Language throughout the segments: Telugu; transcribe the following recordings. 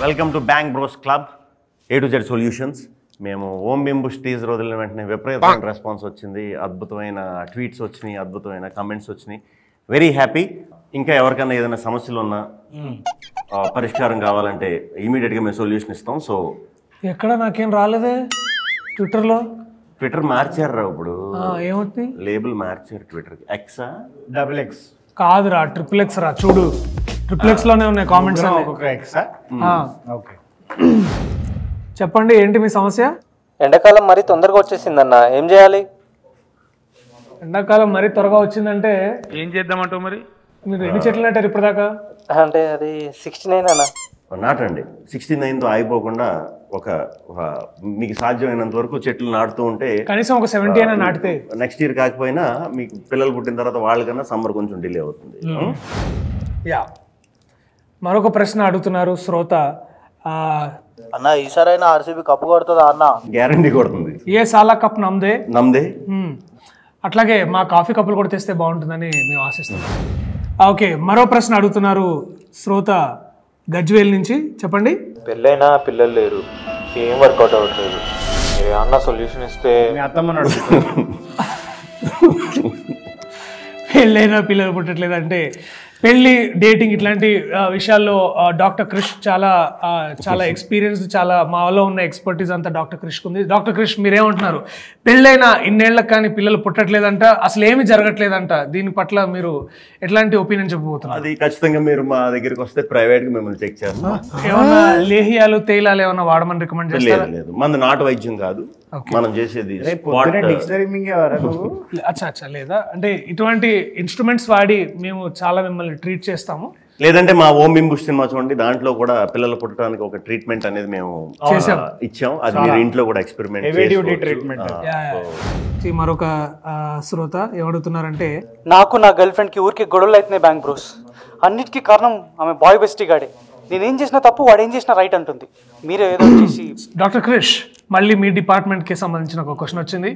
Welcome to bank bros club A to Z solutions. మేము ఓం బింబుష్ టీజర్ వదిలిన వెంటనే విపరీతమైన రెస్పాన్స్ వచ్చింది, అద్భుతమైన ట్వీట్స్ వచ్చినాయి, అద్భుతమైన కమెంట్స్ వచ్చినాయి. Very happy. ఇంకా ఎవరికైనా ఏదైనా సమస్యలు ఉన్నా పరిష్కారం కావాలంటే ఇమీడియట్గా మేము సొల్యూషన్ ఇస్తాం. సో ఎక్కడ నాకేం రాలేదే ట్విట్టర్ మార్చారు ఇప్పుడు, ఏమవుతుంది లేబుల్ మార్చారు ట్విట్టర్కి. ఎక్సా XX కాదురా, XXX రా. చూడు XXX లోనే ఉన్నాయి కామెంట్స్. ఓకే చెప్పండి, ఏంటి మీ సమస్య? ఎండాకాలం మరీ తొందరగా వచ్చేసిందన్న, ఏం చేయాలి? ఎండాకాలం మరీ త్వరగా వచ్చిందంటే ఏం చేద్దామంటావు మరి? మీరు ఎన్ని చెట్లు నాటారు ఇప్పటిదాకా? అంటే అది 69 అన్న. నాటండి. 69తో ఆగిపోకుండా మీకు సాధ్యమైనంత వరకు చెట్లు నాటుతూ ఉంటే కనీసం ఒక 70 అయినా నాటితే నెక్స్ట్ ఇయర్ కాకపోయినా మీకు పిల్లలు పుట్టిన తర్వాత వాళ్ళకన్నా సమ్మర్ కొంచెం డిలే అవుతుంది. యా, మరొక ప్రశ్న అడుగుతున్నారు శ్రోత. అన్న ఈసారైనా ఆర్సీబీ కప్పు కొడుతుందా అన్న? గ్యారంటీ కొడుతుంది. ఏ సాలా కప్ నమ్దే. అట్లాగే మా కాఫీ కప్పులు కూడా తెస్తే బాగుంటుందని మేము ఆశిస్తున్నాం. ఓకే, మరో ప్రశ్న అడుగుతున్నారు శ్రోత గజ్వేల్ నుంచి. చెప్పండి. పెళ్ళైనా పిల్లలు లేరు, ఏం వర్కౌట్ అవ్వట్లేదు, మీరు ఏమన్నా సొల్యూషన్ ఇస్తే. పెళ్ళైనా పిల్లలు పుట్టట్లేదు అంటే పెళ్ళి, డేటింగ్ ఇట్లాంటి విషయాల్లో డాక్టర్ క్రిష్ చాలా ఎక్స్పీరియన్స్, చాలా మాలో ఉన్న ఎక్స్పర్టీస్ అంతా డాక్టర్ క్రిష్కి ఉంది. డాక్టర్ క్రిష్, మీరేమంటున్నారు? పెళ్ళైనా ఇన్నేళ్లకు కానీ పిల్లలు పుట్టట్లేదంట, అసలు ఏమి జరగట్లేదంట, దీని పట్ల మీరు ఎట్లాంటి ఒపీనియన్ చెప్పబోతున్నారు? అది ఖచ్చితంగా మీరు మా దగ్గరికి వస్తే ప్రైవేట్గా మిమ్మల్ని చెక్ చేస్తాం. ఏమన్నా లేహియాలు తేలాలు ఏమన్నా వాడమని రికమెండ్ చేస్తారా? లేదు, మంది నాటు వైద్యం కాదు, మనం చేసేది అచ్చా లేదా అంటే ఇటువంటి ఇన్స్ట్రుమెంట్స్ వాడి మేము చాలా మిమ్మల్ని ట్రీట్ చేస్తాము. లేదంటే మా ఓం బింబుష్ సినిమా చూడండి, దాంట్లో కూడా పిల్లలు పుట్టడానికి ఒక ట్రీట్మెంట్ అనేది మేము ఇచ్చాం. అది మీరు ఇంట్లో కూడా ఎక్స్పెరిమెంట్. మరొక శ్రోత ఏమడుగుతున్నారంటే, నాకు నా గర్ల్ ఫ్రెండ్ కి ఊరికి గొడవలు అవుతున్నాయి బ్యాంక్ బ్రోస్. అన్నిటికీ కారణం ఆమె బాయ్ బెస్టీ గాడే. నేనేం చేసినా తప్పు, వాడు ఏం చేసినా రైట్ అంటుంది. మీరే ఏదో చేసి. డాక్టర్ క్రిష్, మళ్ళీ మీ డిపార్ట్మెంట్కి సంబంధించిన ఒక క్వశ్చన్ వచ్చింది.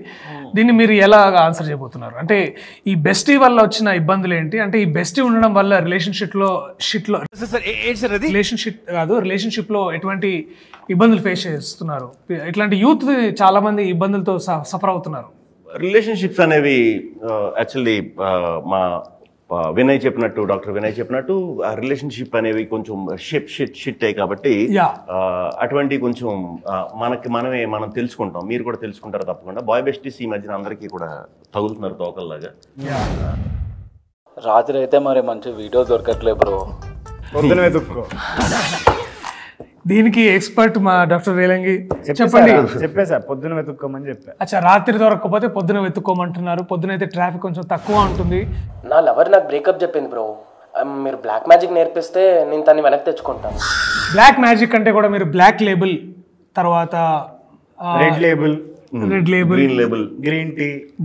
దీన్ని మీరు ఎలా ఆన్సర్ చేయబోతున్నారు? అంటే ఈ బెస్టీ వల్ల వచ్చిన ఇబ్బందులు ఏంటి? అంటే ఈ బెస్టీ ఉండడం వల్ల రిలేషన్షిప్ లో ఎటువంటి ఇబ్బందులు ఫేస్ చేస్తున్నారు? ఇట్లాంటి యూత్ చాలా మంది ఇబ్బందులతో సఫర్ అవుతున్నారు. రిలేషన్షిప్స్ అనేవి యాక్చువల్లీ మా డాక్టర్ వినయ్ చెప్పినట్టు ఆ రిలేషన్షిప్ అనేవి కొంచెం షిట్ అయ్యి కాబట్టి అటువంటి కొంచెం మనం తెలుసుకుంటాం, మీరు కూడా తెలుసుకుంటారు తప్పకుండా. బాయ్ బెస్టీస్ ఈ మధ్యన అందరికీ కూడా తగులుతున్నారు తోకల్లాగా. రాత్రి అయితే మరి మంచి వీడియో దొరకట్లేదు బ్రో, పొద్దున వెతుక్కో. దీనికి ఎక్స్పర్ట్ మా డాక్టర్ రేలంగి. చెప్పండి. చెప్పేసా, పొద్దున వెతుక్కోమని చెప్పా. అచ్చా, రాత్రి దొరకకపోతే పొద్దున వెతుక్కోమంటున్నారు. పొద్దున అయితే ట్రాఫిక్ కొంచెం తక్కువ ఉంటుంది. నా లవర్ నాకు బ్రేకప్ చెప్పింది బ్రో, మీరు బ్లాక్ మ్యాజిక్ నేర్పిస్తే నేను తన్ని వెనక్కి తెచ్చుకుంటాను. బ్లాక్ మ్యాజిక్ అంటే కూడా మీరు బ్లాక్ లేబుల్, తర్వాత రెడ్ లేబుల్,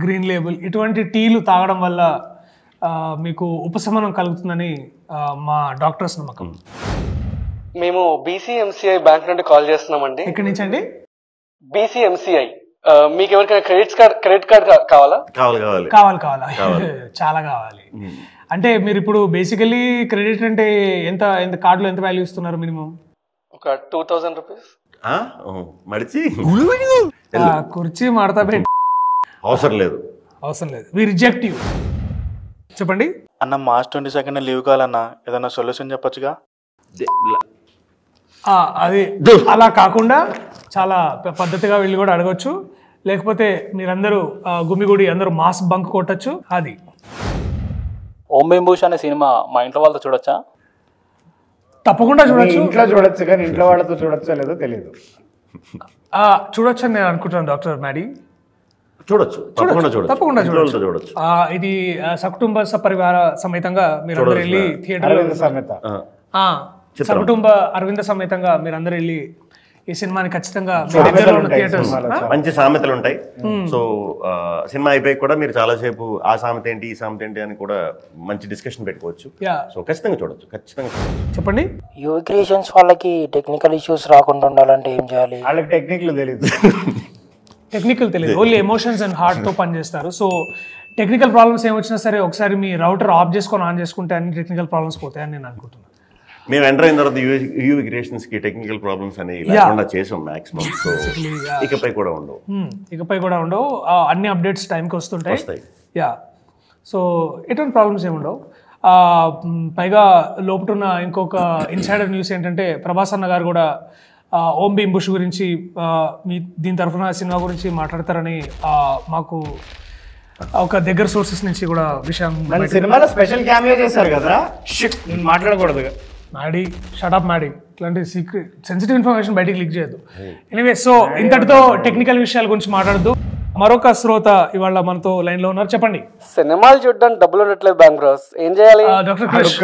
గ్రీన్ లేబుల్ ఇటువంటి టీలు తాగడం వల్ల మీకు ఉపశమనం కలుగుతుందని మా డాక్టర్స్ నమ్మకం. మేము BCMCI బ్యాంక్ నుండి కాల్ చేస్తున్నామండి. ఎక్కడి నుంచి అండి? BCMCI. మీకు ఎవరికైనా క్రెడిట్ కార్డ్ కావాలా? కావాలి చాలా కావాలి. అంటే మీరు ఇప్పుడు బేసికలీ క్రెడిట్ అంటే ఎంత కార్డులో ఎంత వాల్యూ ఇస్తున్నారు? మినిమం ఒక 2000 రూపీస్. కుర్చీ మడతా పెట్టి అవసరం లేదు. We reject you. చెప్పండి అన్న. March 22 లీవ్ కావాలన్నా, ఏదైనా సొల్యూషన్ చెప్పొచ్చుగా? అది అలా కాకుండా చాలా పద్ధతిగా వీళ్ళు కూడా అడగొచ్చు. లేకపోతే మీరందరూ గుమిగూడి అందరూ మాస్ బంక్ కొట్టచ్చు. అది ఓం బింబుష్ అనే సినిమా మా ఇంట్లో వాళ్ళతో చూడొచ్చా? తప్పకుండా చూడొచ్చు. ఇంట్లో చూడొచ్చు, కానీ ఇంట్లో వాళ్ళతో చూడొచ్చో లేదో తెలియదు. చూడొచ్చు అని నేను అనుకుంటున్నాను డాక్టర్ మ్యాడీ. తప్పకుండా చూడొచ్చు. ఇది సకుటుంబ సపరివార సమేతంగా మీరందరూ వెళ్ళి థియేటర్ సకుటుంబ అరవింద సమేతంగా మీరందరూ వెళ్ళి ఈ సినిమాని ఖచ్చితంగా మంచి సామెతలు ఉంటాయి. సో సినిమా అయిపోయి కూడా మీరు చాలాసేపు ఆ సామెత ఏంటి ఈ సామెత ఏంటి అని కూడా మంచి డిస్కషన్ పెట్టుకోవచ్చు. సో ఖచ్చితంగా చూడొచ్చు. చెప్పండి. యూవీ క్రియేషన్స్ వాళ్ళకి టెక్నికల్ ఇష్యూస్ రాకుండా ఉండాలంటే ఏం చేయాలి? వాళ్ళకి టెక్నికల్ తెలియదు, ఓన్లీ ఎమోషన్స్ అండ్ హార్ట్ తో పనిచేస్తారు. సో టెక్నికల్ ప్రాబ్లమ్స్ ఏమొచ్చినా సరే ఒకసారి మీ రౌటర్ ఆఫ్ చేసుకొని ఆన్ చేసుకుంటే అన్ని టెక్నికల్ ప్రాబ్లమ్స్ పోతాయని నేను అనుకుంటున్నాను. మేము ఎంటర్ అయిన తర్వాత యూవి క్రియేషన్స్ కి టెక్నికల్ ప్రాబ్లమ్స్ అనేవి లేకుండా చేసాం మాక్సిమం. సో ఇకపై కూడా ఉండవు. అన్ని అప్డేట్స్ టైంకి వస్తుంటాయి. వస్తాయి. సో ఎటువంటి ప్రాబ్లమ్స్ ఏముండవు. పైగా లోపటున్న ఇంకొక ఇన్సైడర్ న్యూస్ ఏంటంటే ప్రభాస్ అన్న గారు కూడా ఓం భీమ్ బుష్ గురించి దీని తరఫున సినిమా గురించి మాట్లాడతారని మాకు ఒక దగ్గర సోర్సెస్ నుంచి కూడా విషయం. సినిమాలో స్పెషల్ క్యామియో చేశారు కదా, నేను మాట్లాడకూడదు. మ్యాడీ షటప్ మ్యాడీ ఇట్లాంటి సీక్రెట్ సెన్సిటివ్ ఇన్ఫర్మేషన్ బయటికి లీక్ చేయొద్దు. ఎనీవే, సో ఇంతటితో టెక్నికల్ విషయాల గురించి మాట్లాడద్దు. మరొక శ్రోత ఇవాళ మనతో లైన్ లో ఉన్నారు. చెప్పండి. సినిమాలు చూడడానికి డబ్బులు ఉండట్లేదు బ్యాంక్ బ్రోస్, ఏం చేయాలి? డాక్టర్ క్రిష్,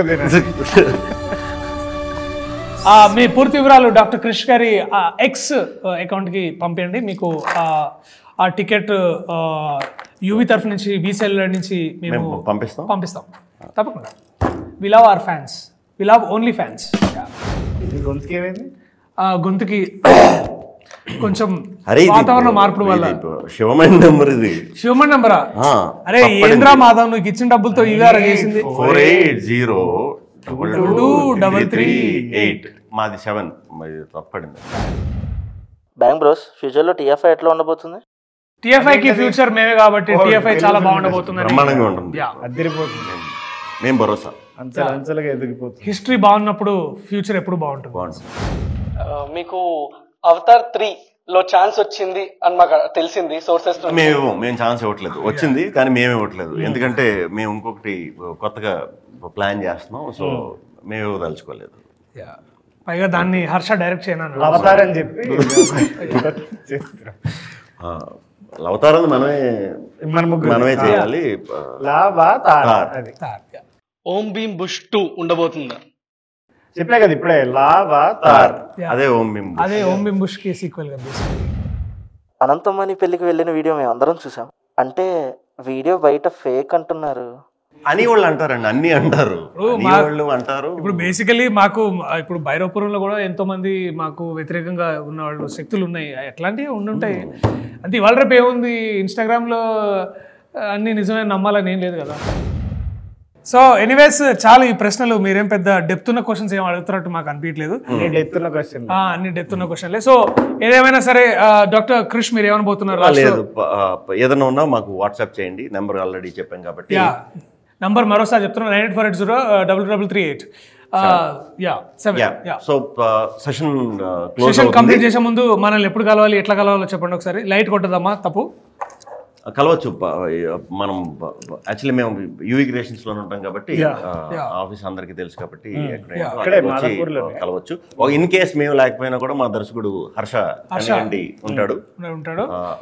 మీ పూర్తి వివరాలు డాక్టర్ క్రిష్ గారి ఎక్స్ అకౌంట్ కి పంపించండి. మీకు ఆ టికెట్ యూవి తరఫు నుంచి బీసెల్యులర్ నుంచి మేము పంపిస్తాం తప్పకుండా. We love our fans, we love only fans. గొంతుకి కొంచెం వాతావరణ మార్పుల వల్ల. శివమణి నెంబరా? అరే ఏంద్రా మాధవ్, నువ్వు ఇచ్చిన డబ్బులతో ఇవారా చేసింది. 48022338 మాది 7 తప్పడింది. బ్యాంక్ బ్రోస్, ఫ్యూచర్ లో టీఎఫ్ఐ ఎట్లా ఉండబోతుంది? టీఎఫ్ఐ కి ఫ్యూచర్ మేమే కాబట్టి టీఎఫ్ఐ చాలా బాగుండబోతుంది. బ్రహ్మాండంగా ఉంటుంది. మేము భరోసా. హిస్టరీ బాగున్నప్పుడు ఫ్యూచర్ ఎప్పుడు బాగుంటుంది. మీకు అవతార్ 3 లో ఛాన్స్ వచ్చింది అని మాకు తెలిసింది సోర్సెస్. మేము ఛాన్స్ ఇవ్వట్లేదు. వచ్చింది కానీ మేము ఇవ్వట్లేదు. ఎందుకంటే మేము ఇంకొకటి కొత్తగా ప్లాన్ చేస్తున్నాం. సో మేము తలుచుకోలేదు. పైగా దాన్ని హర్ష డైరెక్ట్ చేయను అవతారని చెప్పి అవతారం మనమే చేయాలి. ఓం భీమ్ బుష్ 2 ఉండబోతుందా? చెప్పే కదా ఇప్పుడే, లావాతార్. అదే ఓం భీమ్ బుష్ కి సీక్వెల్ గా. అనంతమణి పెళ్లికి వెళ్ళిన వీడియో మేము అందరం చూసాం. అంటే వీడియో బయట ఫేక్ అంటున్నారు అని వాళ్ళు అంటారండి. అన్ని అంటారు. ఇప్పుడు బేసికలీ మాకు ఇప్పుడు భైరవపురంలో కూడా ఎంతో మంది మాకు వ్యతిరేకంగా ఉన్న వాళ్ళు శక్తులు ఉన్నాయి. ఎట్లాంటివి ఉండుంటాయి. అంటే ఇవాళ రేపు ఏముంది, ఇన్స్టాగ్రామ్ లో అన్ని నిజమే నమ్మాలని ఏం లేదు కదా. సో ఎనీవేస్, చాలా ఈ ప్రశ్నలు మీరేం పెద్ద డెప్త్ ఉన్న క్వశ్చన్స్ ఏం అడుగుతున్నట్టు మాకు అనిపించలేదు. అన్ని డెప్త్ ఉన్న క్వశ్చన్లే. సో ఏదేమైనా సరే డాక్టర్ క్రిష్, మీరు ఏమనబోతున్నారు? లేదు, ఏదైనా ఉన్నా మాకు వాట్సాప్ చేయండి. నెంబర్ ఆల్రెడీ చెప్పాం కాబట్టి. నంబర్ మరోసారి చెప్తున్నాను, 9848033338. సో సెషన్ కంప్లీట్ చేసే ముందు మనల్ని ఎప్పుడు కలవాలి, ఎట్లా కలవాలో చెప్పండి ఒకసారి. లైట్ కొట్టదమ్మా, తప్పు కలవచ్చు. మనం యాక్చువల్లీ మేము యూవి క్రియేషన్స్ లో ఉంటాం కాబట్టి ఆఫీస్ అందరికి తెలుసు కాబట్టి కలవచ్చు. ఇన్ కేస్ మేము లేకపోయినా కూడా మా దర్శకుడు హర్ష ఉంటాడు,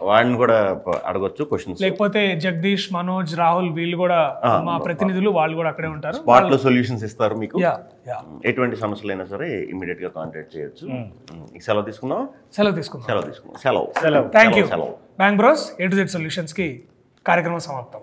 వాడిని కూడా అడగొచ్చు క్వశ్చన్స్. లేకపోతే జగదీష్, మనోజ్, రాహుల్ వీళ్ళు కూడా మా ప్రతినిధులు, వాళ్ళు కూడా అక్కడే ఉంటారు. స్పాట్ లో సొల్యూషన్స్ ఇస్తారు మీకు. ఎటువంటి సమస్యలైనా సరే ఇమీడియట్ గా కాంటాక్ట్ చేయొచ్చు. సెలవు తీసుకుందాం. Thank you. సెలవు. Bank bros A to Z solutions కి కార్యక్రమం సమాప్తం.